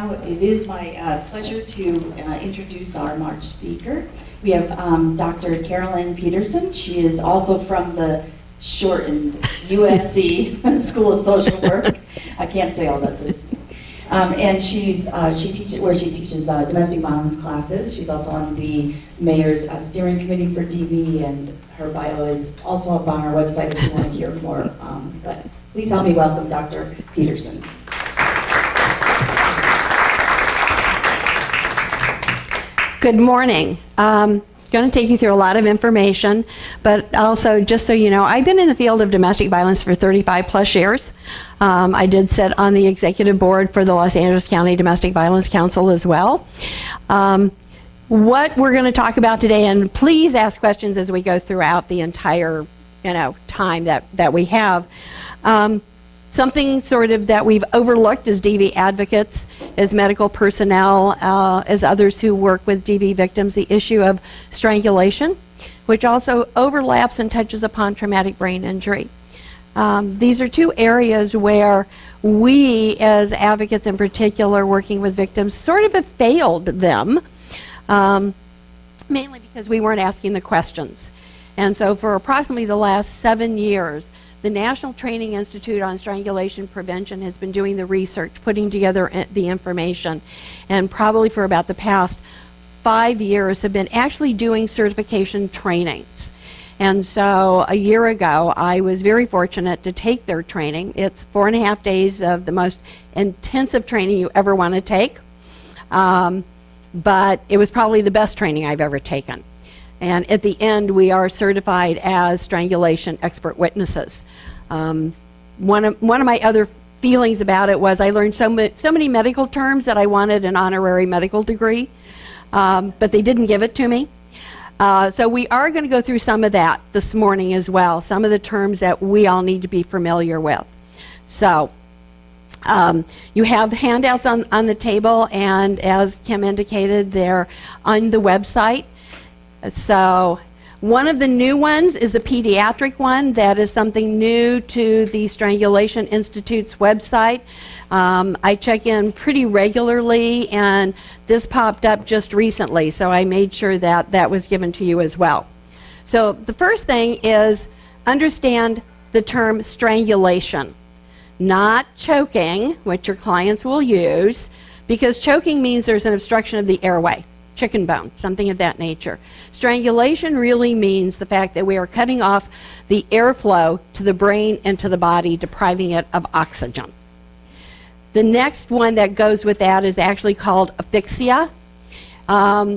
now it is my pleasure to introduce our March speaker. We have Dr. CarolAnn Peterson. She is also from the shortened USC School of Social Work. I can't say all that this week. And she teaches domestic violence classes. She's also on the mayor's steering committee for DV, and her bio is also up on our website if you want to hear more. But please help me welcome Dr. Peterson. Good morning. Going to take you through a lot of information, but also just so you know, I've been in the field of domestic violence for 35 plus years. I did sit on the executive board for the Los Angeles County Domestic Violence Council as well. What we're going to talk about today, and please ask questions as we go throughout the entire time that we have. Something sort of that we've overlooked as DV advocates, as medical personnel, as others who work with DV victims, the issue of strangulation, which also overlaps and touches upon traumatic brain injury. These are two areas where we, as advocates in particular, working with victims, sort of have failed them, mainly because we weren't asking the questions. And so for approximately the last 7 years, the National Training Institute on Strangulation Prevention has been doing the research, putting together the information, and probably for about the past 5 years have been actually doing certification trainings. And so a year ago, I was very fortunate to take their training. It's 4.5 days of the most intensive training you ever want to take, but it was probably the best training I've ever taken. And at the end, we are certified as strangulation expert witnesses. One of my other feelings about it was I learned so many medical terms that I wanted an honorary medical degree, but they didn't give it to me. So we are going to go through some of that this morning as well, some of the terms that we all need to be familiar with. So you have handouts on the table, and as Kim indicated, they're on the website. So one of the new ones is the pediatric one. That is something new to the Strangulation Institute's website. I check in pretty regularly, and this popped up just recently, so I made sure that that was given to you as well. So the first thing is understand the term strangulation, not choking, which your clients will use, because choking means there's an obstruction of the airway. Chicken bone, something of that nature. Strangulation really means the fact that we are cutting off the airflow to the brain and to the body, depriving it of oxygen. The next one that goes with that is actually called asphyxia,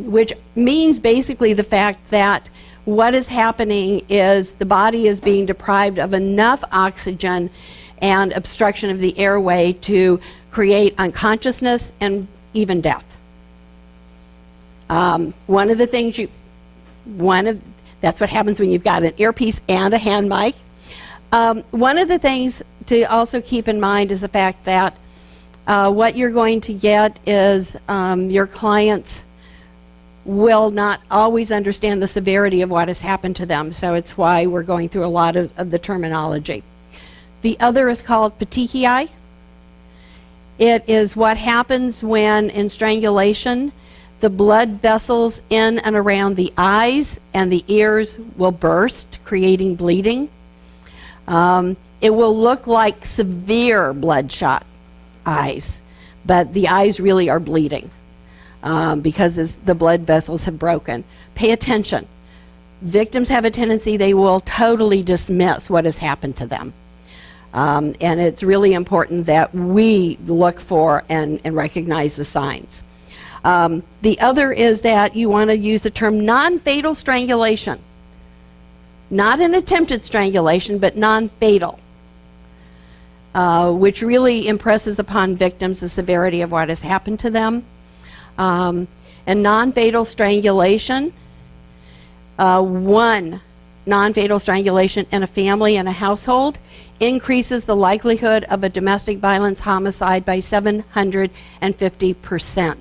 which means basically the fact that what is happening is the body is being deprived of enough oxygen and obstruction of the airway to create unconsciousness and even death. One of the things that's what happens when you've got an earpiece and a hand mic. One of the things to also keep in mind is the fact that what you're going to get is your clients will not always understand the severity of what has happened to them, so it's why we're going through a lot of the terminology. The other is called Petechiae. It is what happens when, in strangulation, the blood vessels in and around the eyes and the ears will burst, creating bleeding. It will look like severe bloodshot eyes, but the eyes really are bleeding because the blood vessels have broken. Pay attention. Victims have a tendency, they will totally dismiss what has happened to them. And it's really important that we look for and recognize the signs. The other is that you want to use the term non-fatal strangulation. Not an attempted strangulation, but non-fatal, which really impresses upon victims the severity of what has happened to them. And non-fatal strangulation, one non-fatal strangulation in a family and a household increases the likelihood of a domestic violence homicide by 750%.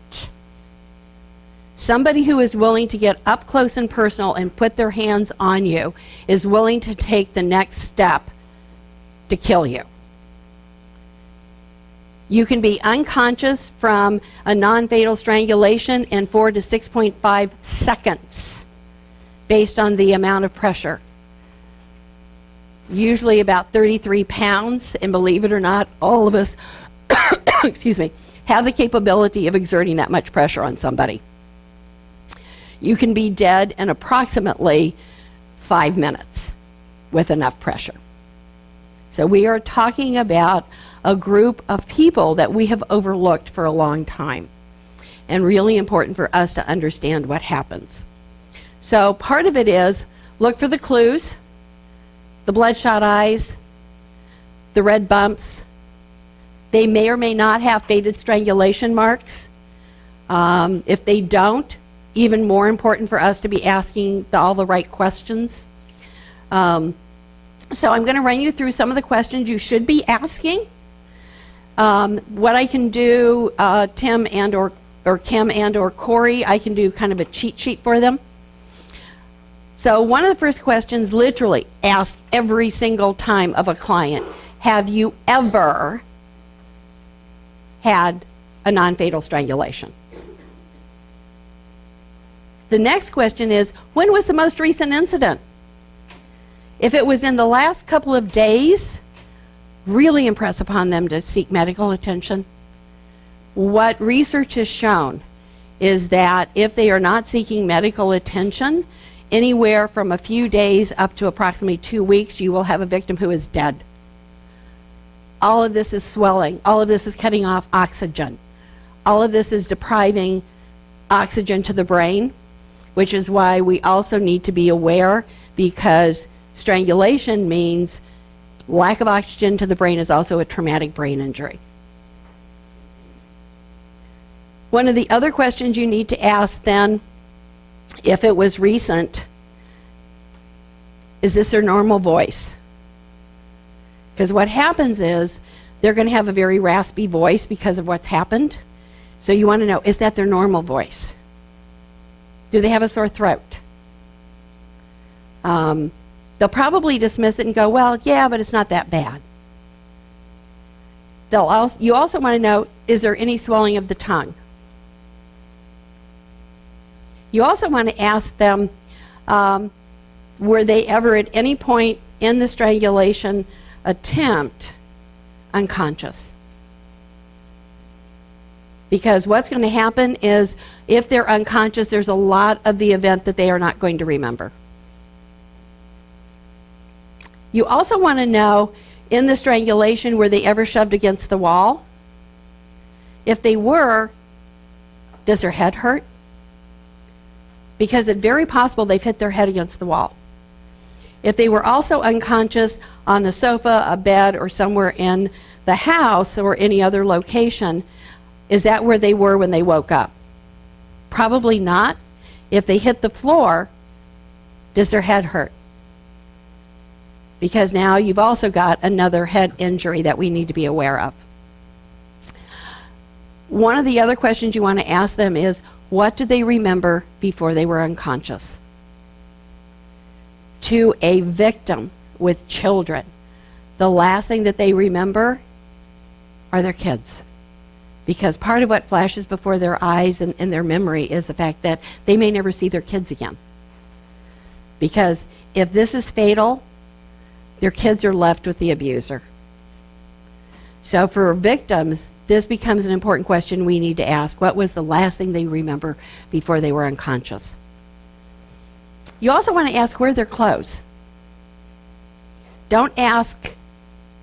Somebody who is willing to get up close and personal and put their hands on you is willing to take the next step to kill you. You can be unconscious from a non-fatal strangulation in 4 to 6.5 seconds based on the amount of pressure. Usually about 33 pounds, and believe it or not, all of us excuse me, have the capability of exerting that much pressure on somebody. You can be dead in approximately 5 minutes with enough pressure. So we are talking about a group of people that we have overlooked for a long time, and really important for us to understand what happens. So part of it is look for the clues, the bloodshot eyes, the red bumps. They may or may not have faded strangulation marks. If they don't, even more important for us to be asking all the right questions. So I'm going to run you through some of the questions you should be asking. What I can do, Tim and or Kim and or Corey, I can do kind of a cheat sheet for them. So one of the first questions, literally asked every single time of a client, have you ever had a non-fatal strangulation? The next question is, when was the most recent incident? If it was in the last couple of days, really impress upon them to seek medical attention. What research has shown is that if they are not seeking medical attention, anywhere from a few days up to approximately 2 weeks, you will have a victim who is dead. All of this is swelling. All of this is cutting off oxygen. All of this is depriving oxygen to the brain, which is why we also need to be aware, because strangulation means lack of oxygen to the brain is also a traumatic brain injury. One of the other questions you need to ask then, if it was recent, is this their normal voice? Because what happens is they're going to have a very raspy voice because of what's happened. So you want to know, is that their normal voice? Do they have a sore throat? They'll probably dismiss it and go, well, yeah, but it's not that bad. You also want to know, is there any swelling of the tongue? You also want to ask them, were they ever at any point in the strangulation attempt unconscious? Because what's going to happen is, if they're unconscious, there's a lot of the event that they are not going to remember. You also want to know, in the strangulation, were they ever shoved against the wall? If they were, does their head hurt? Because it's very possible they've hit their head against the wall. If they were also unconscious on the sofa, a bed, or somewhere in the house or any other location, is that where they were when they woke up? Probably not. If they hit the floor, does their head hurt? Because now you've also got another head injury that we need to be aware of. One of the other questions you want to ask them is, what do they remember before they were unconscious? To a victim with children, the last thing that they remember are their kids. Because part of what flashes before their eyes and in their memory is the fact that they may never see their kids again. Because if this is fatal, their kids are left with the abuser. So for victims, this becomes an important question we need to ask. What was the last thing they remember before they were unconscious? You also want to ask, where are their clothes? Don't ask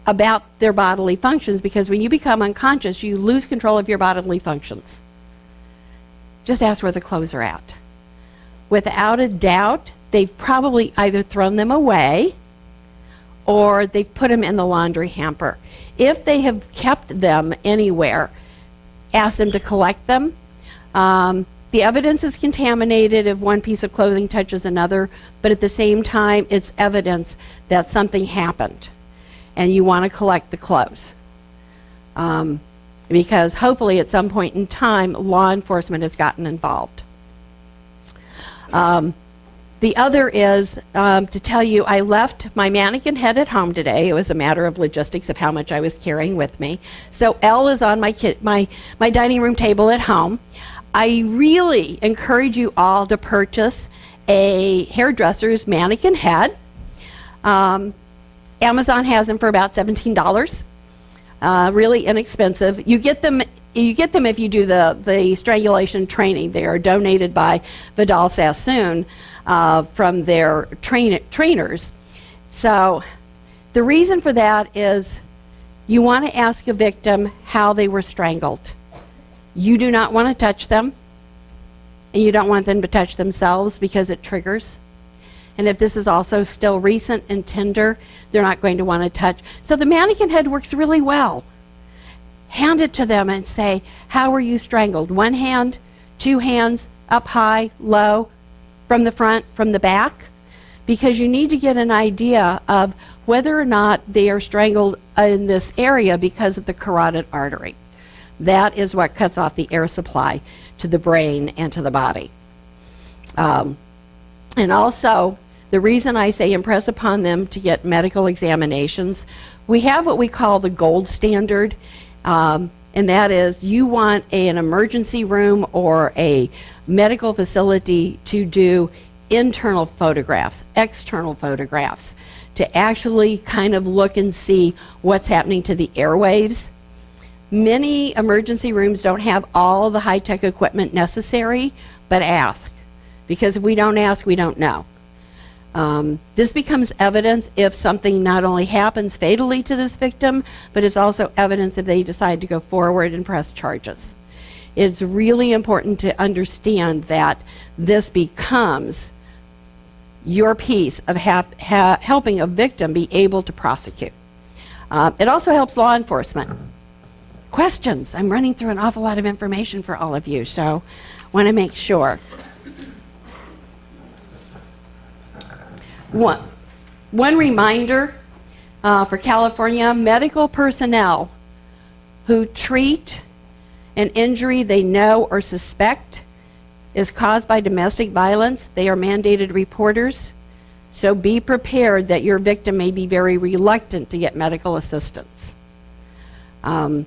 about their bodily functions, because when you become unconscious, you lose control of your bodily functions. Just ask where the clothes are at. Without a doubt, they've probably either thrown them away or they've put them in the laundry hamper. If they have kept them anywhere, ask them to collect them. The evidence is contaminated if one piece of clothing touches another, but at the same time, it's evidence that something happened, and you want to collect the clothes. Because hopefully at some point in time, law enforcement has gotten involved. The other is to tell you I left my mannequin head at home today. It was a matter of logistics of how much I was carrying with me. So Elle is on my dining room table at home. I really encourage you all to purchase a hairdresser's mannequin head. Amazon has them for about $17. Really inexpensive. You get them if you do the strangulation training. They are donated by Vidal Sassoon from their trainers. So the reason for that is you want to ask a victim how they were strangled. You do not want to touch them, and you don't want them to touch themselves because it triggers. And if this is also still recent and tender, they're not going to want to touch. So the mannequin head works really well. Hand it to them and say, how were you strangled? One hand, two hands, up high, low, from the front, from the back, because you need to get an idea of whether or not they are strangled in this area because of the carotid artery. That is what cuts off the air supply to the brain and to the body. And also, the reason I say impress upon them to get medical examinations, we have what we call the gold standard, and that is you want an emergency room or a medical facility to do internal photographs, external photographs, to actually kind of look and see what's happening to the airwaves. Many emergency rooms don't have all the high-tech equipment necessary, but ask, because if we don't ask, we don't know. This becomes evidence if something not only happens fatally to this victim, but it's also evidence if they decide to go forward and press charges. It's really important to understand that this becomes your piece of helping a victim be able to prosecute. It also helps law enforcement. Questions? I'm running through an awful lot of information for all of you, so want to make sure. One reminder for California, medical personnel who treat an injury they know or suspect is caused by domestic violence, they are mandated reporters. So be prepared that your victim may be very reluctant to get medical assistance. One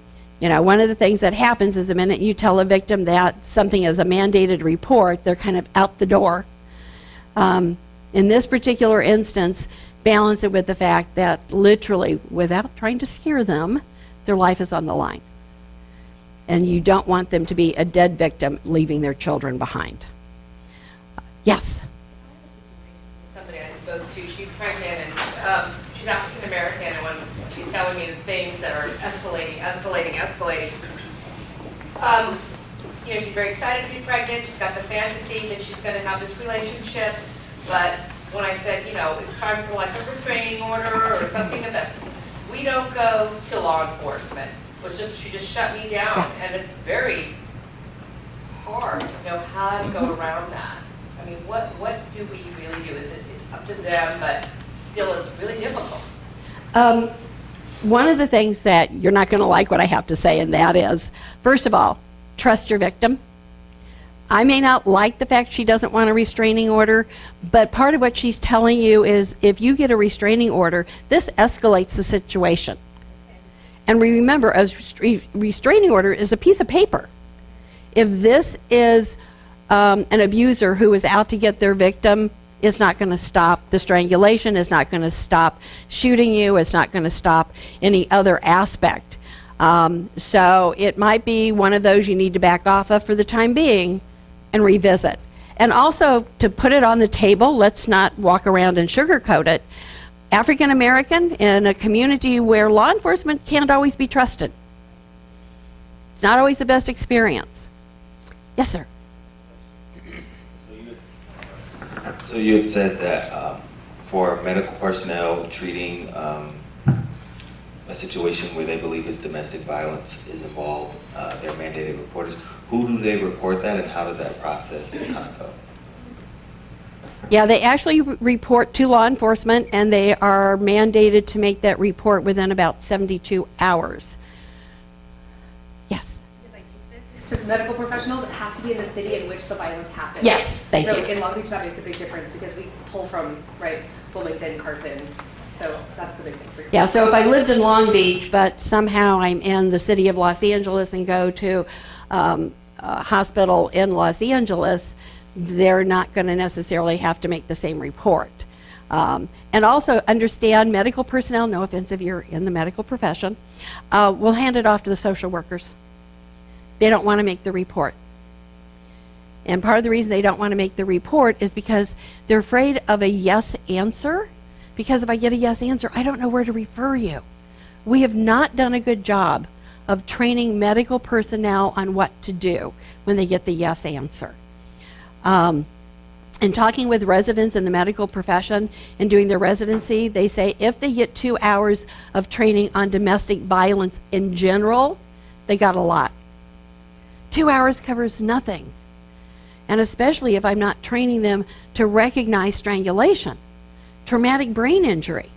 of the things that happens is the minute you tell a victim that something is a mandated report, they're kind of out the door. In this particular instance, balance it with the fact that literally, without trying to scare them, their life is on the line. And you don't want them to be a dead victim leaving their children behind. Yes? Somebody I spoke to, she's pregnant and she's African American, and when she's telling me the things that are escalating, she's very excited to be pregnant. She's got the fantasy that she's going to have this relationship. But when I said, it's time for like a restraining order or something of that, we don't go to law enforcement. She just shut me down, Yeah. and it's very hard to know how to go around that. I mean, what do we really do? It's up to them, but still it's really difficult. One of the things that you're not going to like what I have to say, and that is, first of all, trust your victim. I may not like the fact she doesn't want a restraining order, but part of what she's telling you is if you get a restraining order, this escalates the situation. And remember, a restraining order is a piece of paper. If this is an abuser who is out to get their victim, it's not going to stop the strangulation, it's not going to stop shooting you, it's not going to stop any other aspect. So it might be one of those you need to back off of for the time being and revisit. And also, to put it on the table, let's not walk around and sugarcoat it. African American in a community where law enforcement can't always be trusted. It's not always the best experience. Yes, sir. So you had said that for medical personnel treating a situation where they believe is domestic violence is involved, they're mandated reporters. Who do they report that, and how does that process kind of go? Yeah, they actually report to law enforcement, and they are mandated to make that report within about 72 hours. Yes? to medical professionals, it has to be in the city in which the violence happened. Yes, thank you. So in Long Beach, that makes a big difference because we pull from, right, Wilmington, Carson. So that's the big thing for you. Yeah, so if I lived in Long Beach, but somehow I'm in the city of Los Angeles and go to a hospital in Los Angeles, they're not going to necessarily have to make the same report. And also understand medical personnel, no offense if you're in the medical profession, will hand it off to the social workers. They don't want to make the report. And part of the reason they don't want to make the report is because they're afraid of a yes answer. Because if I get a yes answer, I don't know where to refer you. We have not done a good job of training medical personnel on what to do when they get the yes answer. And talking with residents in the medical profession and doing their residency, they say if they get 2 hours of training on domestic violence in general, they got a lot. 2 hours covers nothing. And especially if I'm not training them to recognize strangulation, traumatic brain injury.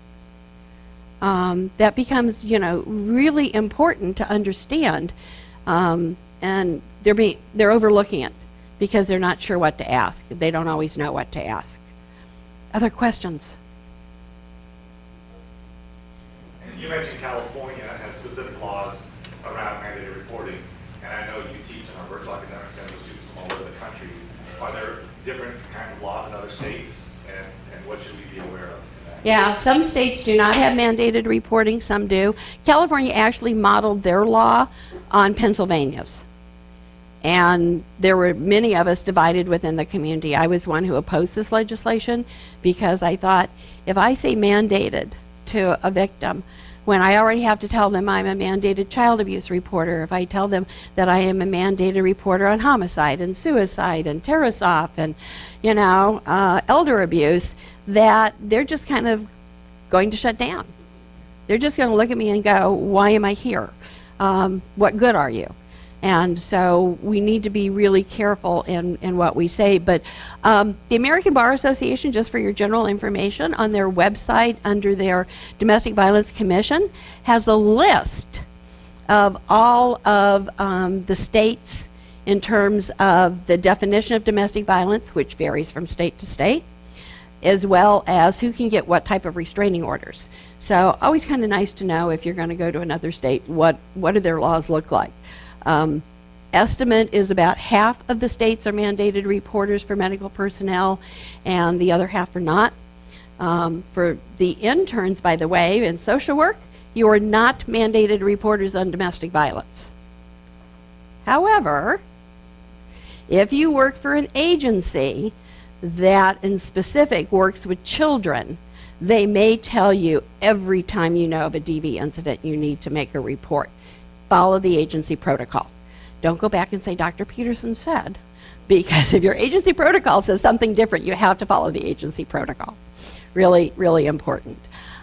That becomes, really important to understand. And they're overlooking it because they're not sure what to ask. They don't always know what to ask. Other questions? You mentioned California has specific laws around mandated reporting, and I know you teach in our virtual academic center with students from all over the country. Are there different kinds of laws in other states, and what should we be aware of in that? Yeah, some states do not have mandated reporting, some do. California actually modeled their law on Pennsylvania's. And there were many of us divided within the community. I was one who opposed this legislation because I thought if I say mandated to a victim, when I already have to tell them I'm a mandated child abuse reporter, if I tell them that I am a mandated reporter on homicide and suicide and Tarasoff and, elder abuse, that they're just kind of going to shut down. They're just going to look at me and go, why am I here? What good are you? And so we need to be really careful in what we say. But the American Bar Association, just for your general information, on their website under their Domestic Violence Commission, has a list of all of the states in terms of the definition of domestic violence, which varies from state to state, as well as who can get what type of restraining orders. So always kind of nice to know if you're going to go to another state, what do their laws look like. Estimate is about half of the states are mandated reporters for medical personnel, and the other half are not. For the interns, by the way, in social work, you are not mandated reporters on domestic violence. However, if you work for an agency that in specific works with children, they may tell you every time you know of a DV incident you need to make a report. Follow the agency protocol. Don't go back and say Dr. Peterson said, because if your agency protocol says something different, you have to follow the agency protocol. Really, really important.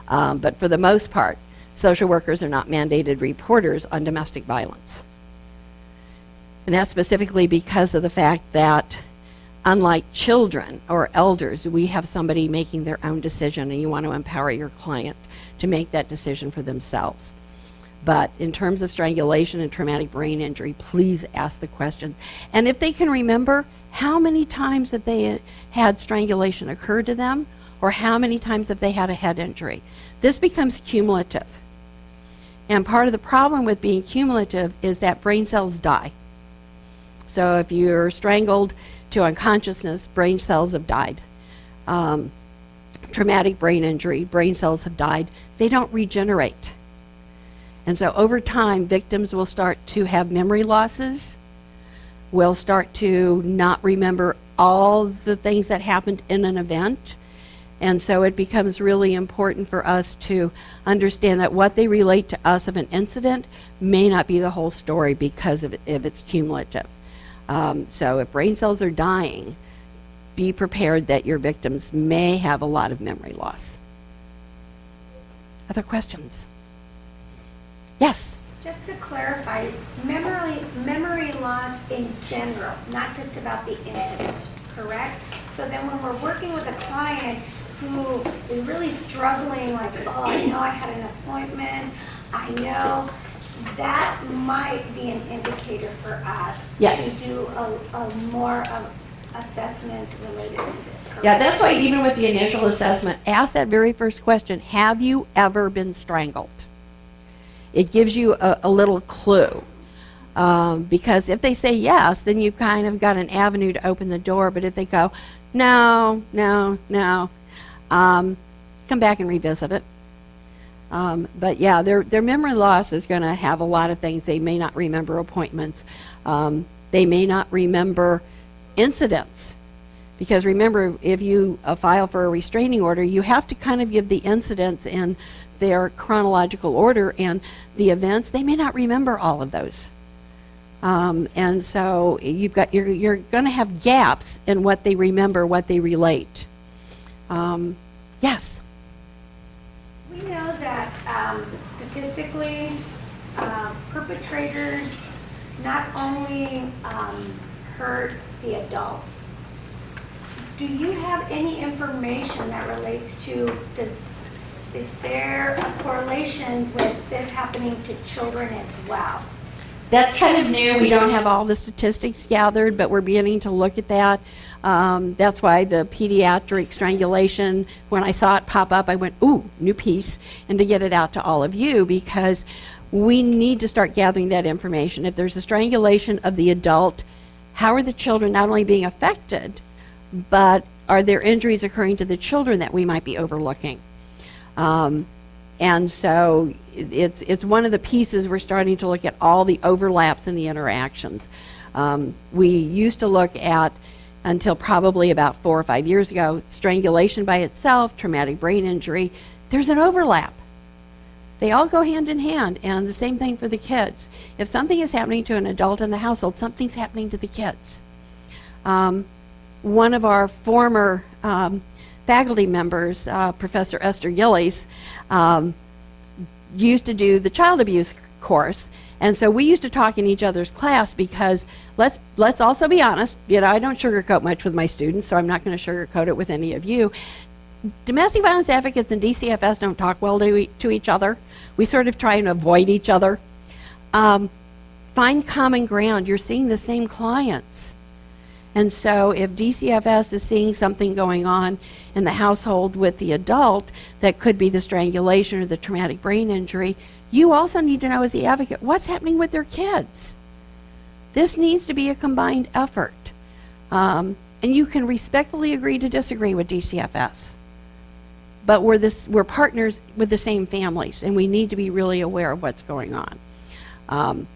But for the most part, social workers are not mandated reporters on domestic violence. And that's specifically because of the fact that unlike children or elders, we have somebody making their own decision, and you want to empower your client to make that decision for themselves. But in terms of strangulation and traumatic brain injury, please ask the questions. And if they can remember, how many times have they had strangulation occur to them, or how many times have they had a head injury? This becomes cumulative. And part of the problem with being cumulative is that brain cells die. So if you're strangled to unconsciousness, brain cells have died. Traumatic brain injury, brain cells have died. They don't regenerate. And so over time, victims will start to have memory losses, will start to not remember all the things that happened in an event. And so it becomes really important for us to understand that what they relate to us of an incident may not be the whole story because of if it's cumulative. So if brain cells are dying, be prepared that your victims may have a lot of memory loss. Other questions? Yes? Just to clarify, memory loss in general, not just about the incident, correct? So then when we're working with a client who is really struggling, like, oh, I know I had an appointment, I know that might be an indicator for us Yes. to do a more of assessment related to this. Correct? Yeah, that's why even with the initial assessment, ask that very first question, have you ever been strangled? It gives you a little clue. Because if they say yes, then you've kind of got an avenue to open the door. But if they go, no, come back and revisit it. But yeah, their memory loss is going to have a lot of things. They may not remember appointments. They may not remember incidents. Because remember, if you file for a restraining order, you have to kind of give the incidents in their chronological order, and the events, they may not remember all of those. And so you're going to have gaps in what they remember, what they relate. Yes. We know that statistically, perpetrators not only hurt the adults. Do you have any information that relates to, is there a correlation with this happening to children as well? That's kind of new. We don't have all the statistics gathered, but we're beginning to look at that. That's why the pediatric strangulation, when I saw it pop up, I went, ooh, new piece, and to get it out to all of you, because we need to start gathering that information. If there's a strangulation of the adult, how are the children not only being affected, but are there injuries occurring to the children that we might be overlooking? And so it's one of the pieces we're starting to look at, all the overlaps and the interactions. We used to look at, until probably about 4 or 5 years ago, strangulation by itself, traumatic brain injury. There's an overlap. They all go hand in hand, and the same thing for the kids. If something is happening to an adult in the household, something's happening to the kids. One of our former faculty members, Professor Esther Gillies, used to do the child abuse course, and so we used to talk in each other's class, because let's also be honest, I don't sugarcoat much with my students, so I'm not going to sugarcoat it with any of you. Domestic violence advocates and DCFS don't talk well to each other. We sort of try and avoid each other. Find common ground. You're seeing the same clients. And so if DCFS is seeing something going on in the household with the adult that could be the strangulation or the traumatic brain injury, you also need to know, as the advocate, what's happening with their kids. This needs to be a combined effort. And you can respectfully agree to disagree with DCFS. But we're partners with the same families, and we need to be really aware of what's going on.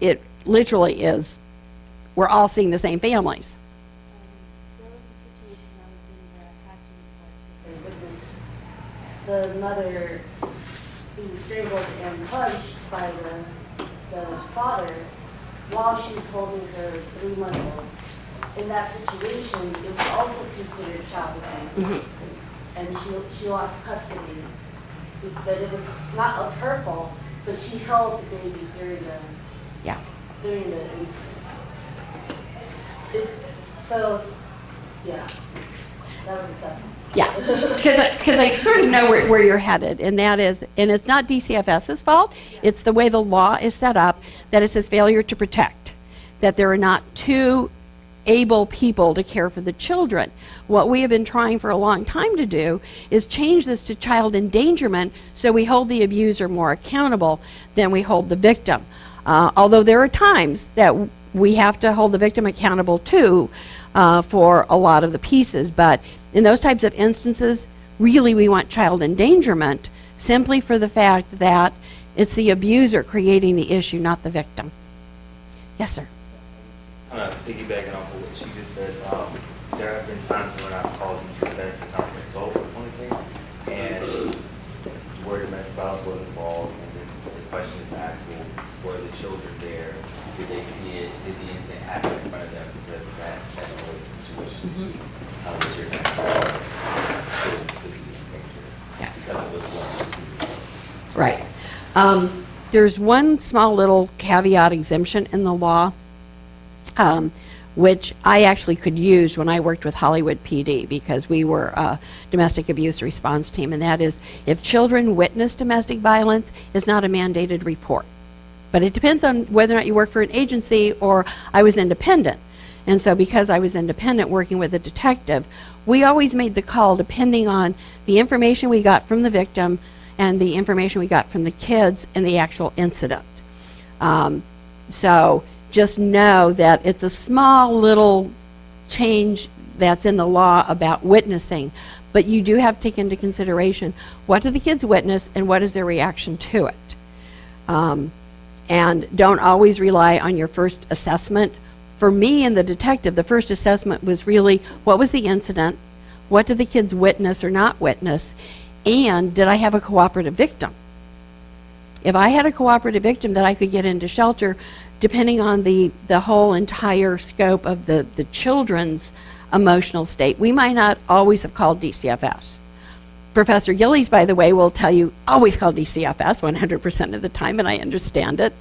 It literally is, we're all seeing the same families. The mother being strangled and punched by the father while she was holding her 3-month-old. In that situation, it was also considered child abuse. Mm-hmm. And she lost custody. But it was not of her fault, but she held the baby during the incident. That was a tough one. Yeah, because I sort of know where you're headed, and that is, and it's not DCFS's fault, it's the way the law is set up, that it's this failure to protect, that there are not two able people to care for the children. What we have been trying for a long time to do is change this to child endangerment, so we hold the abuser more accountable than we hold the victim. Although there are times that we have to hold the victim accountable too for a lot of the pieces, but in those types of instances, really we want child endangerment simply for the fact that it's the abuser creating the issue, not the victim. Yes, sir. Kind of piggybacking off of what she just said, there have been times when I've called DCFS to come consult with one thing, and where domestic violence was involved, and then the question is asked, well, were the children there? Did they see it? Did the incident happen in front of them? Because that escalates the situation to what you're saying. Children could be in danger because it was one. Right. There's one small little caveat exemption in the law. which I actually could use when I worked with Hollywood PD because we were a domestic abuse response team, and that is if children witness domestic violence, it's not a mandated report. But it depends on whether or not you work for an agency or I was independent. And so because I was independent working with a detective, we always made the call depending on the information we got from the victim and the information we got from the kids and the actual incident. So just know that it's a small little change that's in the law about witnessing, but you do have to take into consideration what do the kids witness and what is their reaction to it. And don't always rely on your first assessment. For me and the detective, the first assessment was really what was the incident, what did the kids witness or not witness, and did I have a cooperative victim? If I had a cooperative victim that I could get into shelter, depending on the whole entire scope of the children's emotional state, we might not always have called DCFS. Professor Gillies, by the way, will tell you always call DCFS 100% of the time, and I understand it.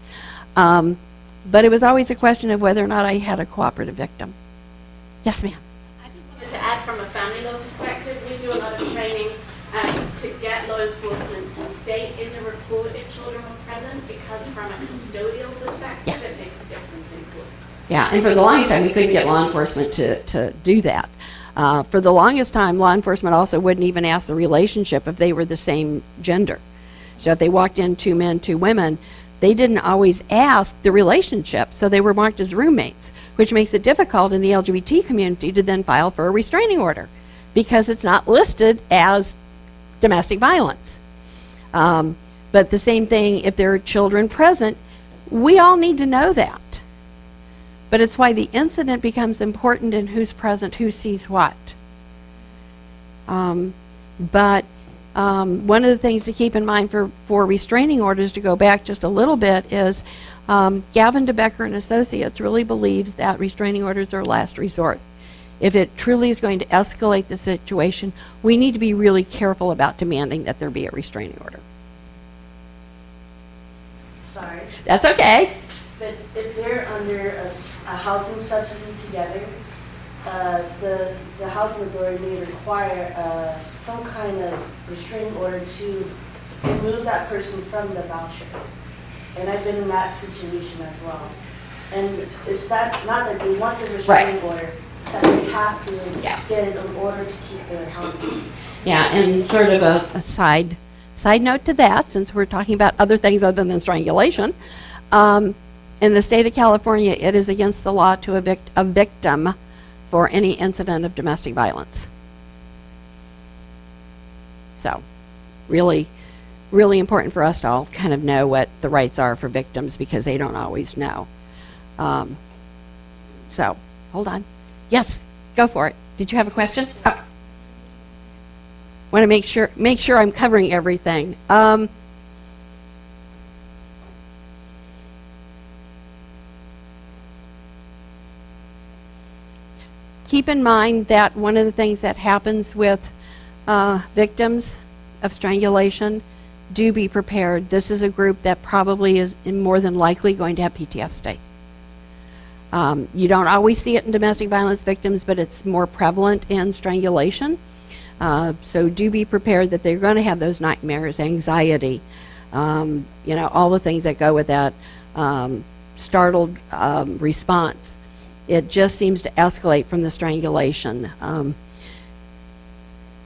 But it was always a question of whether or not I had a cooperative victim. Yes, ma'am. I just wanted to add from a family law perspective, we do a lot of training to get law enforcement to state in the report if children were present, because from a custodial perspective, it makes a difference in court. Yeah, and for the longest time, we couldn't get law enforcement to do that. For the longest time, law enforcement also wouldn't even ask the relationship if they were the same gender. So if they walked in 2 men, 2 women, they didn't always ask the relationship, so they were marked as roommates, which makes it difficult in the LGBT community to then file for a restraining order because it's not listed as domestic violence. But the same thing, if there are children present, we all need to know that. But it's why the incident becomes important in who's present, who sees what. But one of the things to keep in mind for restraining orders, to go back just a little bit, is Gavin DeBecker and Associates really believes that restraining orders are last resort. If it truly is going to escalate the situation, we need to be really careful about demanding that there be a restraining order. Sorry. That's okay. But if they're under a housing subsidy together, the housing authority may require some kind of restraining order to remove that person from the voucher. And I've been in that situation as well. And it's that, not that they want the restraining order, it's that they have to get it in order to keep their housing. Yeah, and sort of a side note to that, since we're talking about other things other than strangulation, in the state of California, it is against the law to evict a victim for any incident of domestic violence. So, really, really important for us to all kind of know what the rights are for victims because they don't always know. So, hold on. Yes, go for it. Did you have a question? Oh. Want to make sure I'm covering everything. Keep in mind that one of the things that happens with victims of strangulation, do be prepared. This is a group that probably is more than likely going to have PTSD. You don't always see it in domestic violence victims, but it's more prevalent in strangulation. So do be prepared that they're going to have those nightmares, anxiety, all the things that go with that startled response. It just seems to escalate from the strangulation.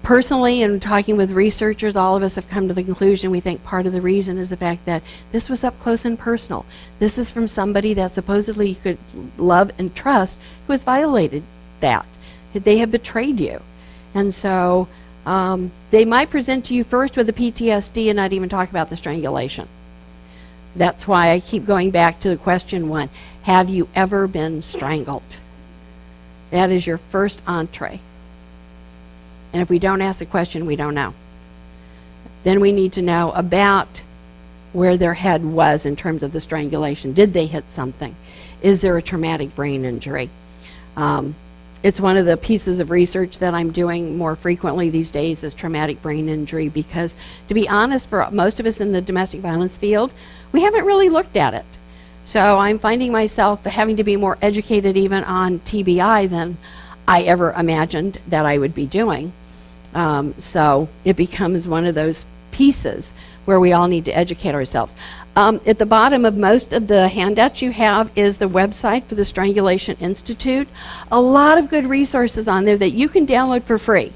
Personally, in talking with researchers, all of us have come to the conclusion we think part of the reason is the fact that this was up close and personal. This is from somebody that supposedly you could love and trust who has violated that. They have betrayed you. And so they might present to you first with the PTSD and not even talk about the strangulation. That's why I keep going back to the question 1. Have you ever been strangled? That is your first entree. And if we don't ask the question, we don't know. Then we need to know about where their head was in terms of the strangulation. Did they hit something? Is there a traumatic brain injury? It's one of the pieces of research that I'm doing more frequently these days is traumatic brain injury because, to be honest, for most of us in the domestic violence field, we haven't really looked at it. So I'm finding myself having to be more educated even on TBI than I ever imagined that I would be doing. So it becomes one of those pieces where we all need to educate ourselves. At the bottom of most of the handouts you have is the website for the Strangulation Institute. A lot of good resources on there that you can download for free.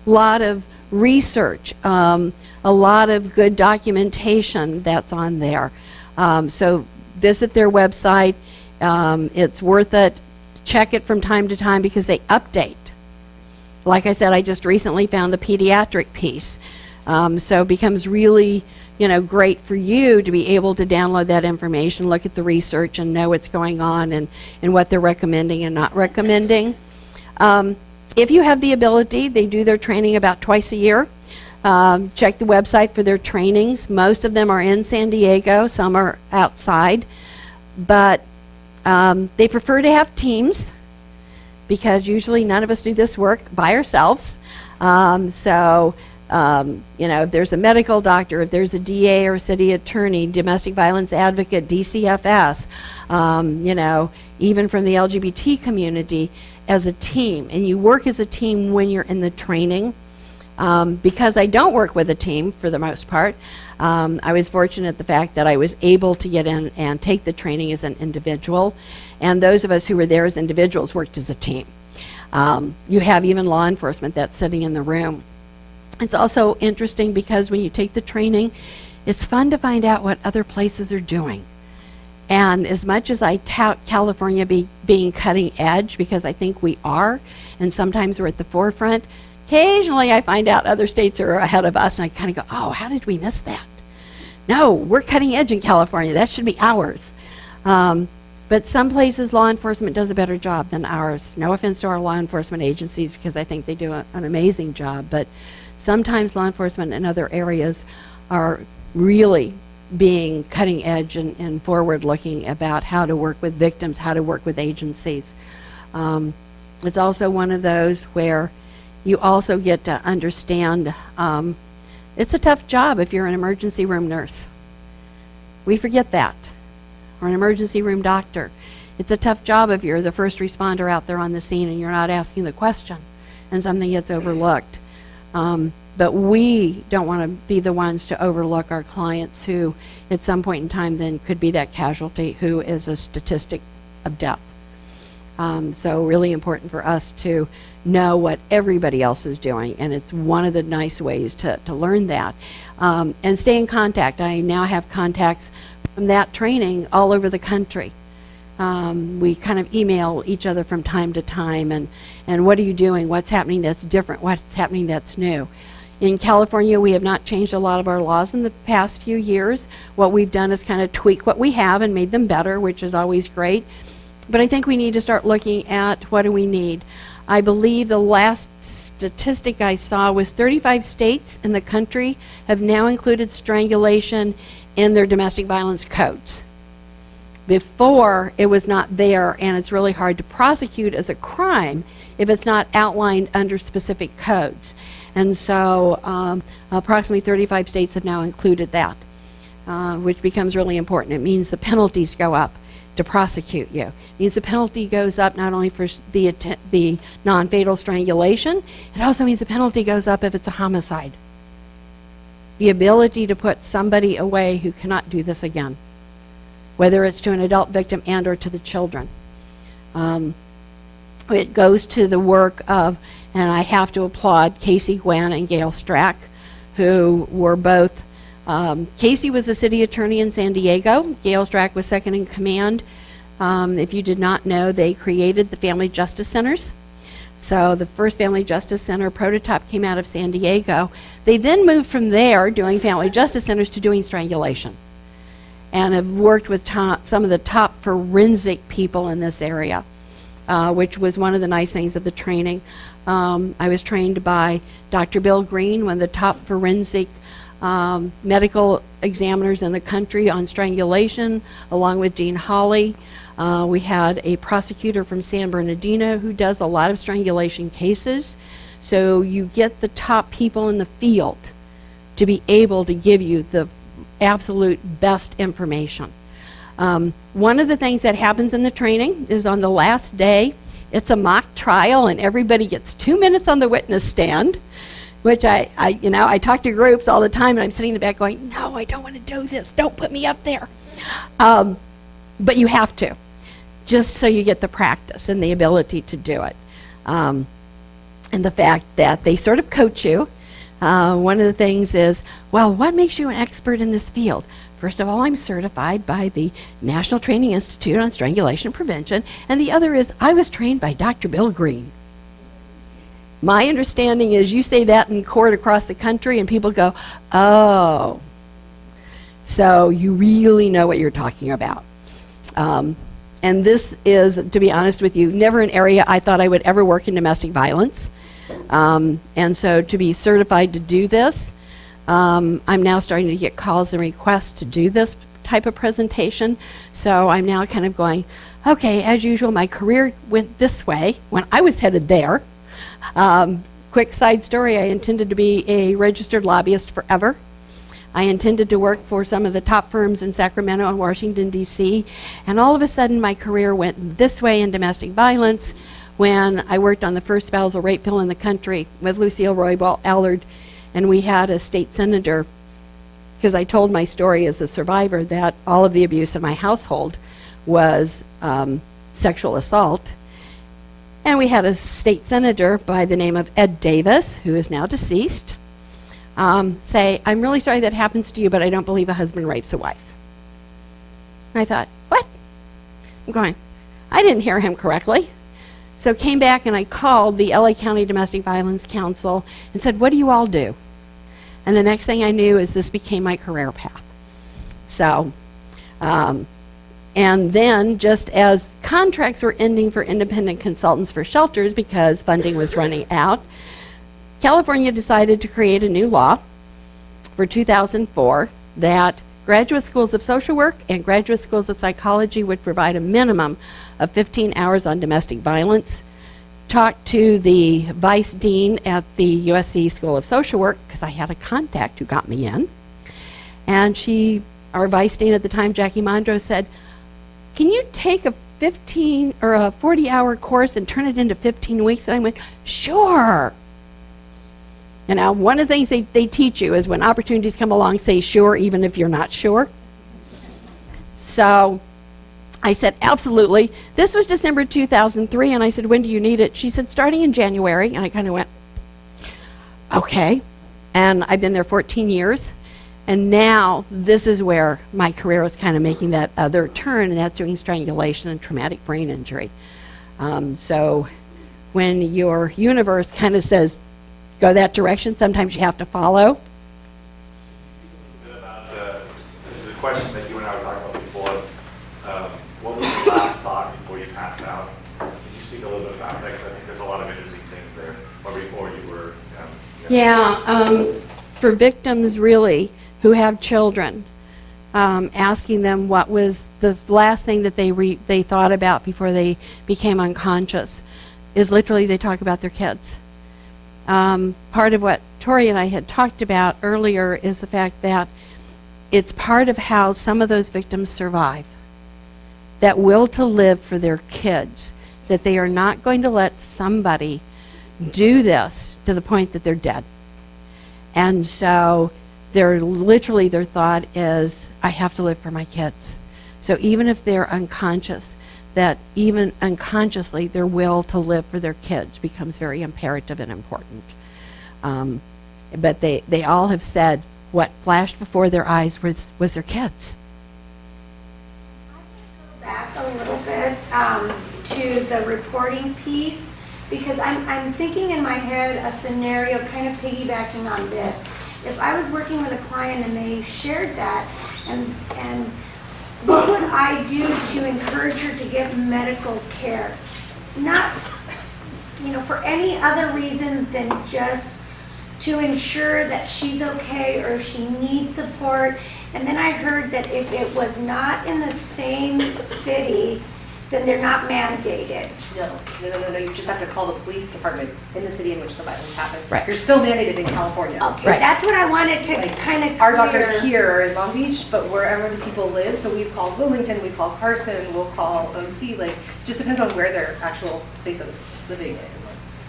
A lot of research, a lot of good documentation that's on there. So visit their website. It's worth it. Check it from time to time because they update. Like I said, I just recently found the pediatric piece. So it becomes really, great for you to be able to download that information, look at the research and know what's going on and what they're recommending and not recommending. If you have the ability, they do their training about twice a year. Check the website for their trainings. Most of them are in San Diego, some are outside, but they prefer to have teams because usually none of us do this work by ourselves. If there's a medical doctor, if there's a DA or a city attorney, domestic violence advocate, DCFS, even from the LGBT community, as a team, and you work as a team when you're in the training. Because I don't work with a team for the most part, I was fortunate the fact that I was able to get in and take the training as an individual, and those of us who were there as individuals worked as a team. You have even law enforcement that's sitting in the room. It's also interesting because when you take the training, it's fun to find out what other places are doing. And as much as I tout California being cutting edge, because I think we are, and sometimes we're at the forefront, occasionally I find out other states are ahead of us, and I kind of go, oh, how did we miss that? No, we're cutting edge in California. That should be ours. But some places law enforcement does a better job than ours. No offense to our law enforcement agencies, because I think they do an amazing job, but sometimes law enforcement in other areas are really being cutting edge and forward looking about how to work with victims, how to work with agencies. It's also one of those where you also get to understand it's a tough job if you're an emergency room nurse. We forget that. Or an emergency room doctor. It's a tough job if you're the first responder out there on the scene and you're not asking the question and something gets overlooked. But we don't want to be the ones to overlook our clients who at some point in time then could be that casualty who is a statistic of death. So really important for us to know what everybody else is doing, and it's one of the nice ways to learn that. And stay in contact. I now have contacts from that training all over the country. We kind of email each other from time to time, and what are you doing? What's happening that's different? What's happening that's new? In California, we have not changed a lot of our laws in the past few years. What we've done is kind of tweak what we have and made them better, which is always great. But I think we need to start looking at what do we need. I believe the last statistic I saw was 35 states in the country have now included strangulation in their domestic violence codes. Before, it was not there, and it's really hard to prosecute as a crime if it's not outlined under specific codes. And so approximately 35 states have now included that, which becomes really important. It means the penalties go up to prosecute you. It means the penalty goes up not only for the non-fatal strangulation, it also means the penalty goes up if it's a homicide. The ability to put somebody away who cannot do this again, whether it's to an adult victim and or to the children. It goes to the work of, and I have to applaud Casey Gwen and Gail Strack, who were both, Casey was the city attorney in San Diego. Gail Strack was second in command. If you did not know, they created the Family Justice Centers. So the first Family Justice Center prototype came out of San Diego. They then moved from there, doing Family Justice Centers, to doing strangulation, and have worked with some of the top forensic people in this area, which was one of the nice things of the training. I was trained by Dr. Bill Green, one of the top forensic medical examiners in the country on strangulation, along with Dean Hawley. We had a prosecutor from San Bernardino who does a lot of strangulation cases. So you get the top people in the field to be able to give you the absolute best information. One of the things that happens in the training is on the last day, it's a mock trial, and everybody gets 2 minutes on the witness stand, which I talk to groups all the time, and I'm sitting in the back going, no, I don't want to do this. Don't put me up there. But you have to, just so you get the practice and the ability to do it. And the fact that they sort of coach you. One of the things is, well, what makes you an expert in this field? First of all, I'm certified by the National Training Institute on Strangulation Prevention, and the other is I was trained by Dr. Bill Green. My understanding is you say that in court across the country and people go, oh, so you really know what you're talking about. And this is, to be honest with you, never an area I thought I would ever work in domestic violence. And so to be certified to do this, I'm now starting to get calls and requests to do this type of presentation. So I'm now kind of going, okay, as usual, my career went this way when I was headed there. Quick side story, I intended to be a registered lobbyist forever. I intended to work for some of the top firms in Sacramento and Washington, D.C., and all of a sudden my career went this way in domestic violence when I worked on the first spousal rape bill in the country with Lucille Roybal Allard, and we had a state senator, because I told my story as a survivor that all of the abuse in my household was sexual assault. And we had a state senator by the name of Ed Davis, who is now deceased, say, I'm really sorry that happens to you, but I don't believe a husband rapes a wife. And I thought, what? I'm going, I didn't hear him correctly. So came back and I called the LA County Domestic Violence Council and said, what do you all do? And the next thing I knew is this became my career path. So, and then just as contracts were ending for independent consultants for shelters because funding was running out, California decided to create a new law for 2004 that graduate schools of social work and graduate schools of psychology would provide a minimum of 15 hours on domestic violence. Talked to the vice dean at the USC School of Social Work, because I had a contact who got me in. And our vice dean at the time, Jackie Mondro, said, can you take a 15 or a 40-hour course and turn it into 15 weeks? And I went, sure. And now one of the things they teach you is when opportunities come along, say sure, even if you're not sure. So I said, absolutely. This was December 2003, and I said, when do you need it? She said, starting in January, and I kind of went, okay. And I've been there 14 years, and now this is where my career is kind of making that other turn, and that's doing strangulation and traumatic brain injury. So when your universe kind of says, go that direction, sometimes you have to follow. About the question that you and I were talking about before, what was your last thought before you passed out? Can you speak a little bit about that? Because I think there's a lot of interesting things there. Or before you were... For victims, really, who have children, asking them what was the last thing that they thought about before they became unconscious is literally they talk about their kids. Part of what Tori and I had talked about earlier is the fact that it's part of how some of those victims survive. That will to live for their kids, that they are not going to let somebody do this to the point that they're dead. And so their thought is, I have to live for my kids. So even if they're unconscious, that even unconsciously their will to live for their kids becomes very imperative and important. But they all have said what flashed before their eyes was their kids. Back a little bit to the reporting piece, because I'm thinking in my head a scenario kind of piggybacking on this. If I was working with a client and they shared that, and what would I do to encourage her to get medical care? Not, for any other reason than just to ensure that she's okay or if she needs support. And then I heard that if it was not in the same city, then they're not mandated. No, you just have to call the police department in the city in which the violence happened. Right. You're still mandated in California. Okay, Right. that's what I wanted to kind of Our doctors here are in Long Beach, but wherever the people live, so we've called Wilmington, we call Carson, we'll call OC, like, just depends on where their actual place of living is.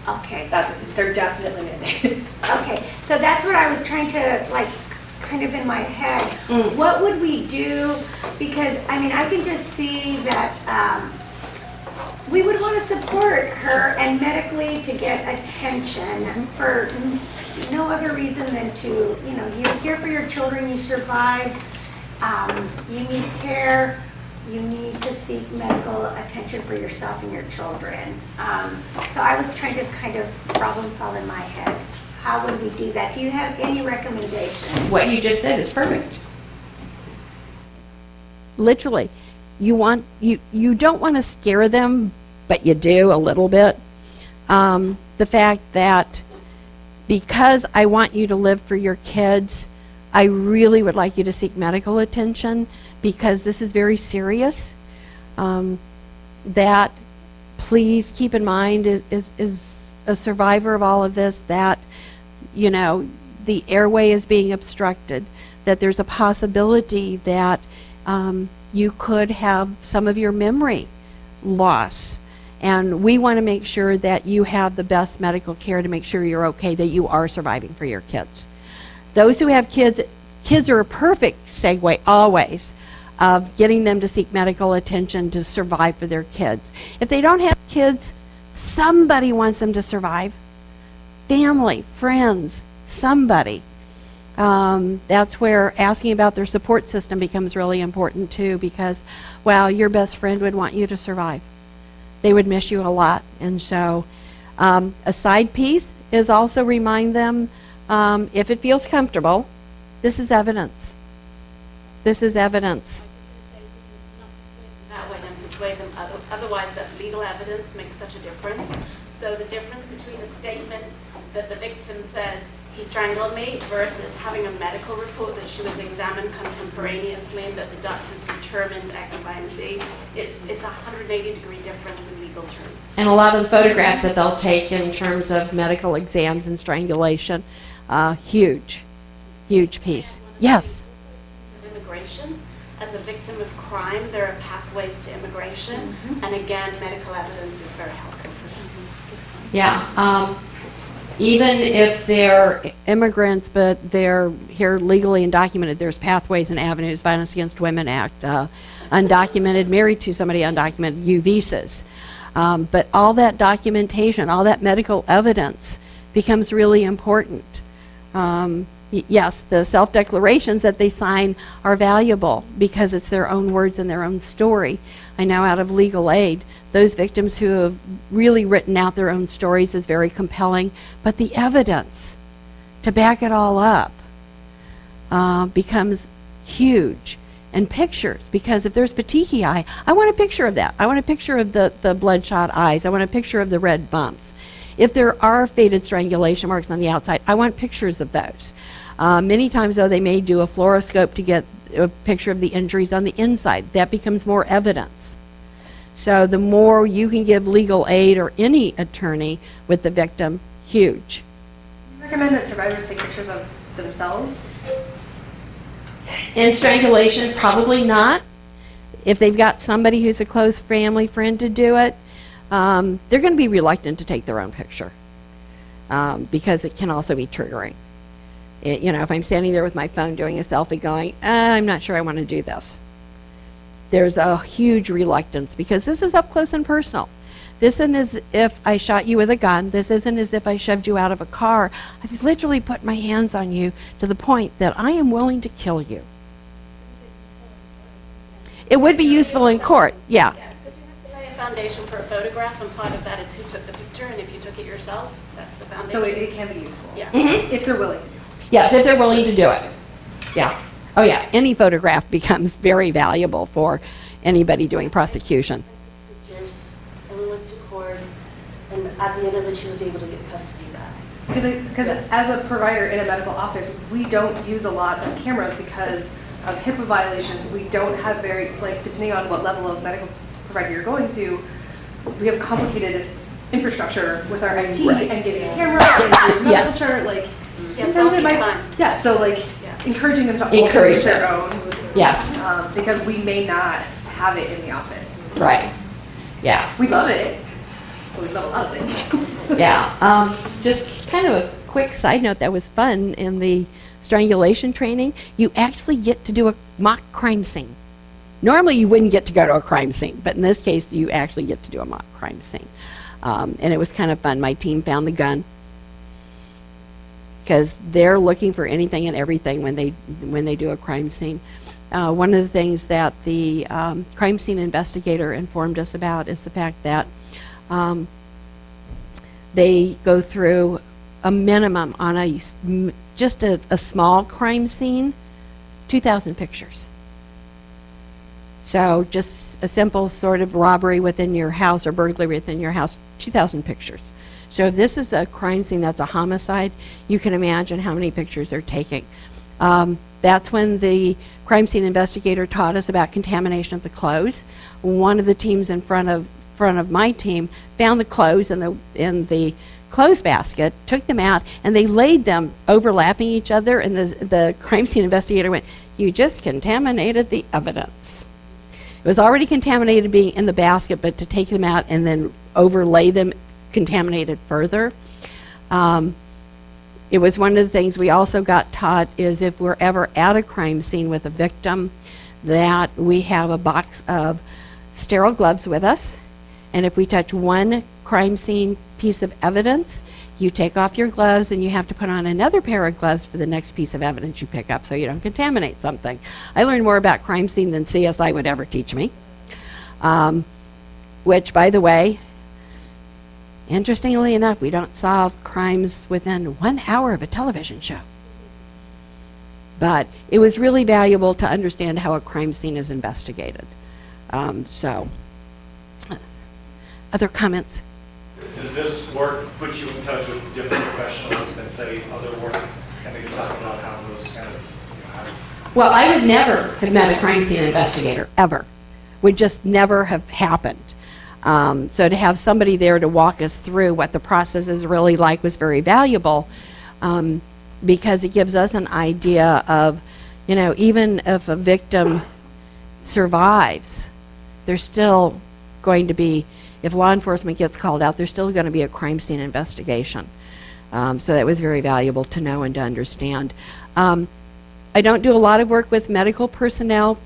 Okay. They're definitely mandated. Okay, so that's what I was trying to, like, kind of in my head. What would we do? Because, I mean, I can just see that we would want to support her and medically to get attention for no other reason than to, you know, you're here for your children, you survived, you need care, you need to seek medical attention for yourself and your children. So I was trying to kind of problem solve in my head. How would we do that? Do you have any recommendations? What you just said is perfect. Literally, you don't want to scare them, but you do a little bit. The fact that because I want you to live for your kids, I really would like you to seek medical attention because this is very serious. That please keep in mind is a survivor of all of this, that you know, the airway is being obstructed, that there's a possibility that you could have some of your memory loss. And we want to make sure that you have the best medical care to make sure you're okay, that you are surviving for your kids. Those who have kids are a perfect segue always of getting them to seek medical attention to survive for their kids. If they don't have kids, somebody wants them to survive. Family, friends, somebody. That's where asking about their support system becomes really important too, because, well, your best friend would want you to survive. They would miss you a lot. And so a side piece is also remind them, if it feels comfortable, this is evidence. This is evidence. That way then persuade them, otherwise that legal evidence makes such a difference. So the difference between a statement that the victim says, he strangled me, versus having a medical report that she was examined contemporaneously and that the doctors determined X, Y, and Z, it's a 180-degree difference in legal terms. And a lot of the photographs that they'll take in terms of medical exams and strangulation, huge piece. Yes? Immigration. As a victim of crime, there are pathways to immigration, and again, medical evidence is very helpful for them. Yeah. Even if they're immigrants, but they're here legally undocumented, there's pathways and avenues, Violence Against Women Act, undocumented, married to somebody undocumented, U visas. But all that documentation, all that medical evidence becomes really important. Yes, the self-declarations that they sign are valuable because it's their own words and their own story. I know out of legal aid, those victims who have really written out their own stories is very compelling, but the evidence to back it all up becomes huge. And pictures, because if there's petechiae, I want a picture of that. I want a picture of the bloodshot eyes. I want a picture of the red bumps. If there are faded strangulation marks on the outside, I want pictures of those. Many times, though, they may do a fluoroscope to get a picture of the injuries on the inside. That becomes more evidence. So the more you can give legal aid, or any attorney with the victim, huge. Do you recommend that survivors take pictures of themselves? In strangulation, probably not. If they've got somebody who's a close family friend to do it, they're going to be reluctant to take their own picture because it can also be triggering. If I'm standing there with my phone doing a selfie going, I'm not sure I want to do this. There's a huge reluctance because this is up close and personal. This isn't as if I shot you with a gun. This isn't as if I shoved you out of a car. I've literally put my hands on you to the point that I am willing to kill you. It would be useful in court, yeah. Yeah, because you have to lay a foundation for a photograph, and part of that is who took the picture, and if you took it yourself, that's the foundation. So it can be useful. Yeah. If they're willing to. Yes, if they're willing to do it. Yeah. Oh, yeah. Any photograph becomes very valuable for anybody doing prosecution. Pictures, and we went to court, and at the end of it, she was able to get custody back. Because as a provider in a medical office, we don't use a lot of cameras because of HIPAA violations. We don't have depending on what level of medical provider you're going to, we have complicated infrastructure with our IT Right. and getting a camera and doing Yes. medical chart, like, Yeah, sometimes it selfie's might, fun. yeah, so like, Yeah. encouraging them to also Encourage use their them. own, Yes, because we may not have it in the office. right, yeah. We love it, but we love a lot of things. Yeah, just kind of a quick side note that was fun in the strangulation training. You actually get to do a mock crime scene. Normally, you wouldn't get to go to a crime scene, but in this case, you actually get to do a mock crime scene. And it was kind of fun. My team found the gun because they're looking for anything and everything when they do a crime scene. One of the things that the crime scene investigator informed us about is the fact that they go through a minimum on just a small crime scene, 2,000 pictures. So just a simple sort of robbery within your house or burglary within your house, 2,000 pictures. So if this is a crime scene that's a homicide, you can imagine how many pictures they're taking. That's when the crime scene investigator taught us about contamination of the clothes. One of the teams in front of my team found the clothes in the clothes basket, took them out, and they laid them overlapping each other, and the crime scene investigator went, "You just contaminated the evidence." It was already contaminated being in the basket, but to take them out and then overlay them contaminated further. It was one of the things we also got taught is if we're ever at a crime scene with a victim, that we have a box of sterile gloves with us, and if we touch one crime scene piece of evidence, you take off your gloves and you have to put on another pair of gloves for the next piece of evidence you pick up so you don't contaminate something. I learned more about crime scene than CSI would ever teach me, which, by the way, interestingly enough, we don't solve crimes within 1 hour of a television show. But it was really valuable to understand how a crime scene is investigated. Other comments? Does this work put you in touch with different professionals than, say, other work? And they can talk about how those kind of, Well, I would never have met a crime scene investigator, ever. Would just never have happened. So to have somebody there to walk us through what the process is really like was very valuable, because it gives us an idea of, even if a victim survives, there's still going to be, if law enforcement gets called out, there's still going to be a crime scene investigation. So that was very valuable to know and to understand. I don't do a lot of work with medical personnel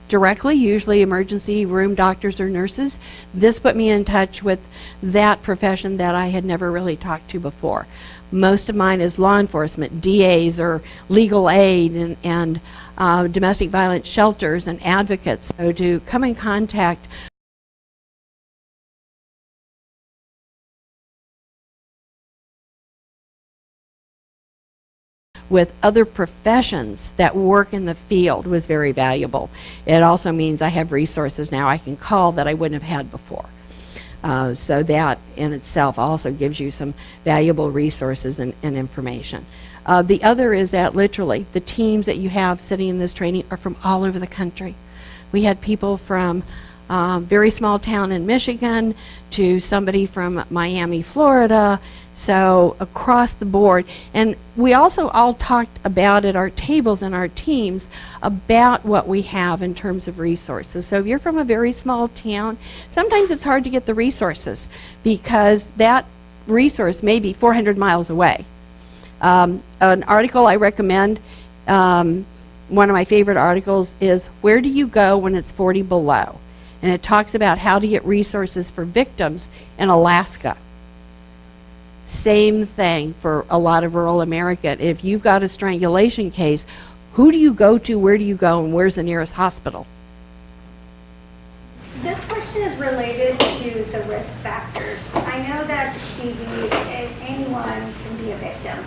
directly, usually emergency room doctors or nurses. This put me in touch with that profession that I had never really talked to before. Most of mine is law enforcement, DAs or legal aid and domestic violence shelters and advocates. So to come in contact with other professions that work in the field was very valuable. It also means I have resources now I can call that I wouldn't have had before. So that in itself also gives you some valuable resources and information. The other is that literally the teams that you have sitting in this training are from all over the country. We had people from very small town in Michigan to somebody from Miami, Florida, so across the board. And we also all talked about at our tables and our teams about what we have in terms of resources. So if you're from a very small town, sometimes it's hard to get the resources because that resource may be 400 miles away. An article I recommend, one of my favorite articles is Where Do You Go When It's 40 Below? And it talks about how to get resources for victims in Alaska. Same thing for a lot of rural America. If you've got a strangulation case, who do you go to, where do you go, and where's the nearest hospital? This question is related to the risk factors. I know that TV, anyone can be a victim.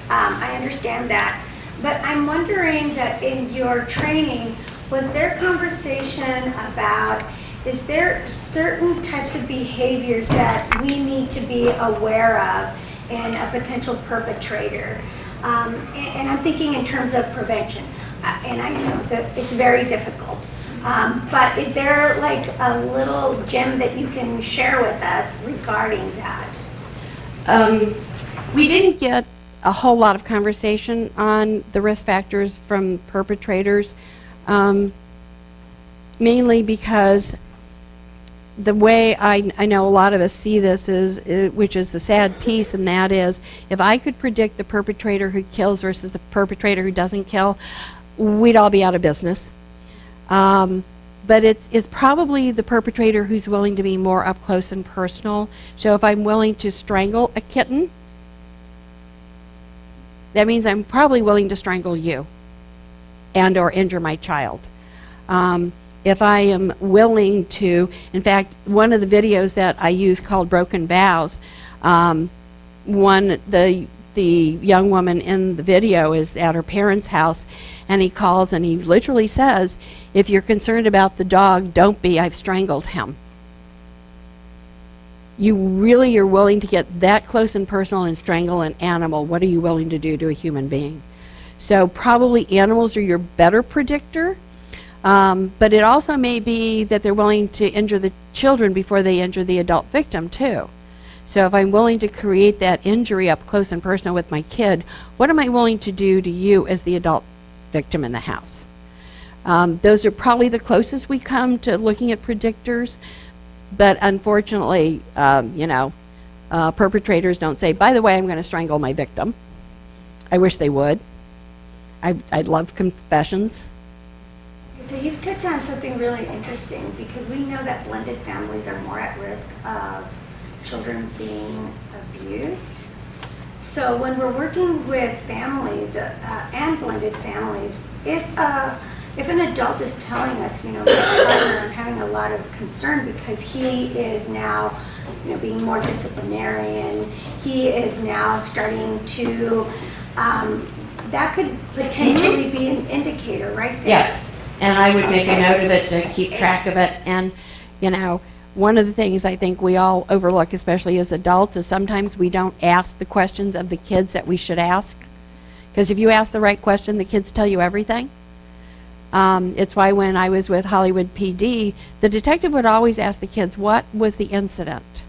I understand that. But I'm wondering that in your training, was there conversation about, is there certain types of behaviors that we need to be aware of in a potential perpetrator? And I'm thinking in terms of prevention. And I know that it's very difficult. But is there like a little gem that you can share with us regarding that? We didn't get a whole lot of conversation on the risk factors from perpetrators, mainly because the way I know a lot of us see this is, which is the sad piece, and that is, if I could predict the perpetrator who kills versus the perpetrator who doesn't kill, we'd all be out of business. But it's probably the perpetrator who's willing to be more up close and personal. So if I'm willing to strangle a kitten, that means I'm probably willing to strangle you and or injure my child. If I am willing to, in fact, one of the videos that I use called Broken Vows, the young woman in the video is at her parents' house, and he calls and he literally says, if you're concerned about the dog, don't be, I've strangled him. You really are willing to get that close and personal and strangle an animal. What are you willing to do to a human being? So probably animals are your better predictor, but it also may be that they're willing to injure the children before they injure the adult victim too. So if I'm willing to create that injury up close and personal with my kid, what am I willing to do to you as the adult victim in the house? Those are probably the closest we come to looking at predictors, but unfortunately, perpetrators don't say, by the way, I'm going to strangle my victim. I wish they would. I'd love confessions. So you've touched on something really interesting, because we know that blended families are more at risk of children being abused. So when we're working with families and blended families, if an adult is telling us, my partner, I'm having a lot of concern because he is now, being more disciplinarian, he is now starting to, that could potentially be an indicator right there. Yes, and I would make a note of it to keep track of it. And, one of the things I think we all overlook, especially as adults, is sometimes we don't ask the questions of the kids that we should ask. Because if you ask the right question, the kids tell you everything. It's why when I was with Hollywood PD, the detective would always ask the kids, what was the incident?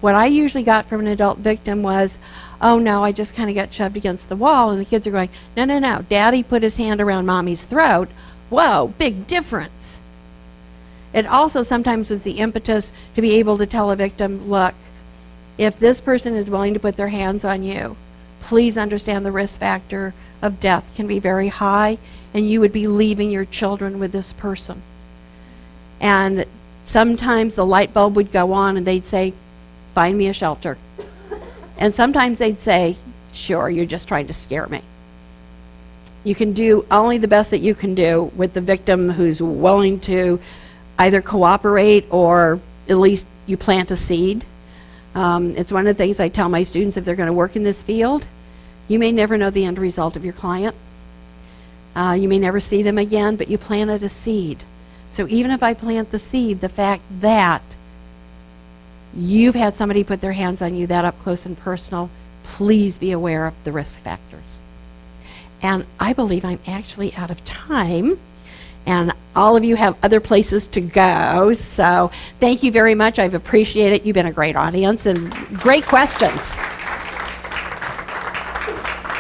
What I usually got from an adult victim was, oh no, I just kind of got shoved against the wall. And the kids are going, no, Daddy put his hand around Mommy's throat. Whoa, big difference. It also sometimes was the impetus to be able to tell a victim, look, if this person is willing to put their hands on you, please understand the risk factor of death can be very high, and you would be leaving your children with this person. And sometimes the light bulb would go on and they'd say, find me a shelter. And sometimes they'd say, sure, you're just trying to scare me. You can do only the best that you can do with the victim who's willing to either cooperate or at least you plant a seed. It's one of the things I tell my students, if they're going to work in this field, you may never know the end result of your client. You may never see them again, but you planted a seed. So even if I plant the seed, the fact that you've had somebody put their hands on you that up close and personal, please be aware of the risk factors. And I believe I'm actually out of time. And all of you have other places to go. So thank you very much. I've appreciated it. You've been a great audience and great questions.